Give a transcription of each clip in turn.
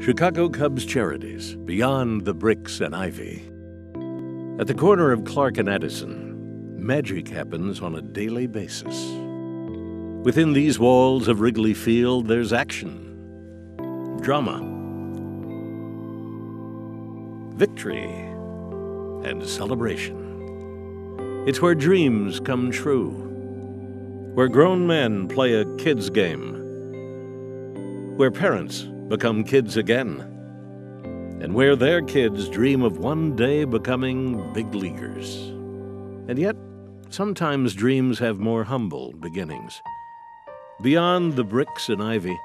Chicago Cubs Charities, beyond the bricks and ivy. At the corner of Clark and Addison, magic happens on a daily basis. Within these walls of Wrigley Field, there's action, drama, victory, and celebration. It's where dreams come true, where grown men play a kid's game, where parents become kids again, and where their kids dream of one day becoming big leaguers. And yet, sometimes dreams have more humble beginnings. Beyond the bricks and ivy,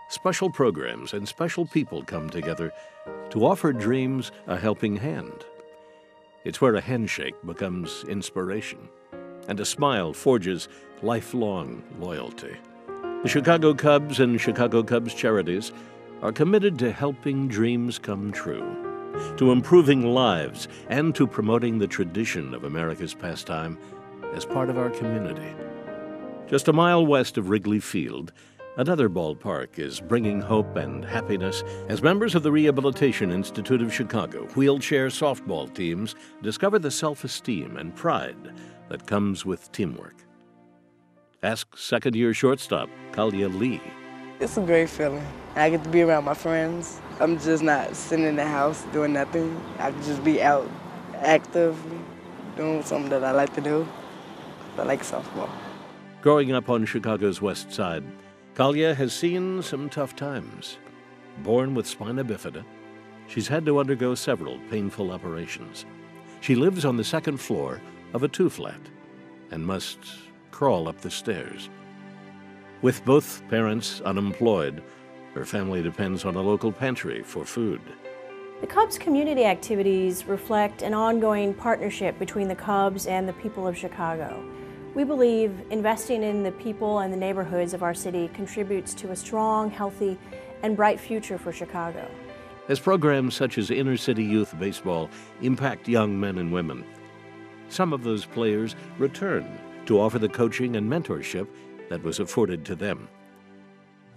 special programs and special people come together to offer dreams a helping hand. It's where a handshake becomes inspiration, and a smile forges lifelong loyalty. The Chicago Cubs and Chicago Cubs Charities are committed to helping dreams come true, to improving lives, and to promoting the tradition of America's pastime as part of our community. Just a mile west of Wrigley Field, another ballpark is bringing hope and happiness as members of the Rehabilitation Institute of Chicago wheelchair softball teams discover the self-esteem and pride that comes with teamwork. Ask second-year shortstop Kalia Lee. It's a great feeling. I get to be around my friends. I'm just not sitting in the house doing nothing. I can just be out active, doing something that I like to do. I like softball. Growing up on Chicago's west side, Kalia has seen some tough times. Born with spina bifida, she's had to undergo several painful operations. She lives on the second floor of a two-flat and must crawl up the stairs. With both parents unemployed, her family depends on a local pantry for food. The Cubs community activities reflect an ongoing partnership between the Cubs and the people of Chicago. We believe investing in the people and the neighborhoods of our city contributes to a strong, healthy, and bright future for Chicago. As programs such as Inner City Youth Baseball impact young men and women, some of those players return to offer the coaching and mentorship that was afforded to them.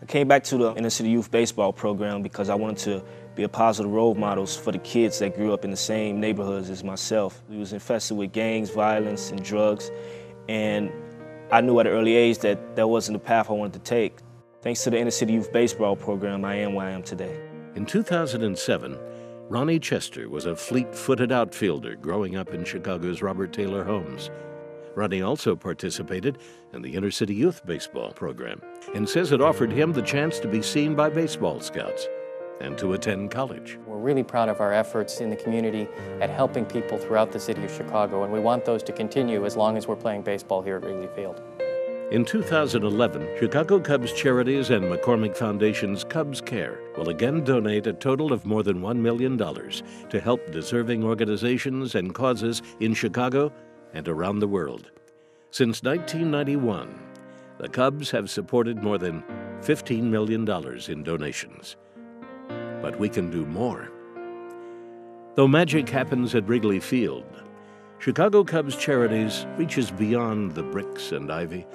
I came back to the Inner City Youth Baseball program because I wanted to be a positive role models for the kids that grew up in the same neighborhoods as myself. We was infested with gangs, violence, and drugs, and I knew at an early age that that wasn't the path I wanted to take. Thanks to the Inner City Youth Baseball program, I am where I am today. In 2007, Ronnie Chester was a fleet-footed outfielder growing up in Chicago's Robert Taylor Homes. Ronnie also participated in the Inner City Youth Baseball program and says it offered him the chance to be seen by baseball scouts and to attend college. We're really proud of our efforts in the community at helping people throughout the city of Chicago, and we want those to continue as long as we're playing baseball here at Wrigley Field. In 2011, Chicago Cubs Charities and McCormick Foundation's Cubs Care will again donate a total of more than $1 million to help deserving organizations and causes in Chicago and around the world. Since 1991, the Cubs have supported more than $15 million in donations. But we can do more. Though magic happens at Wrigley Field, Chicago Cubs Charities reaches beyond the bricks and ivy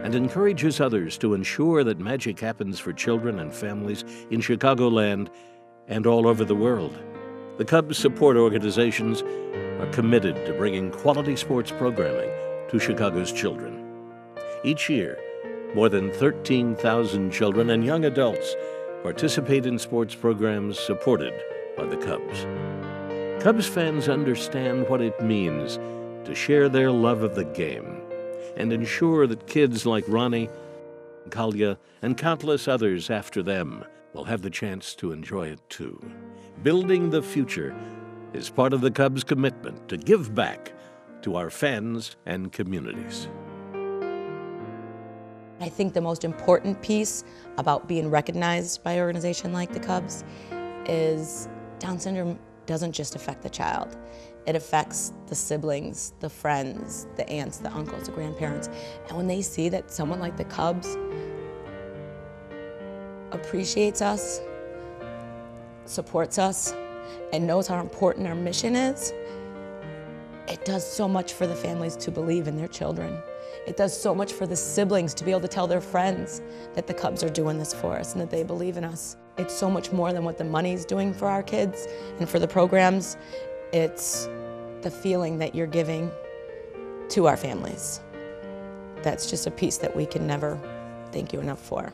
and encourages others to ensure that magic happens for children and families in Chicagoland and all over the world. The Cubs support organizations are committed to bringing quality sports programming to Chicago's children. Each year, more than 13,000 children and young adults participate in sports programs supported by the Cubs. Cubs fans understand what it means to share their love of the game and ensure that kids like Ronnie, Kalia, and countless others after them will have the chance to enjoy it too. Building the future is part of the Cubs' commitment to give back to our fans and communities. I think the most important piece about being recognized by an organization like the Cubs is Down syndrome doesn't just affect the child. It affects the siblings, the friends, the aunts, the uncles, the grandparents. And when they see that someone like the Cubs appreciates us, supports us, and knows how important our mission is, it does so much for the families to believe in their children. It does so much for the siblings to be able to tell their friends that the Cubs are doing this for us and that they believe in us. it's so much more than what the money's doing for our kids and for the programs. It's the feeling that you're giving to our families. That's just a piece that we can never thank you enough for.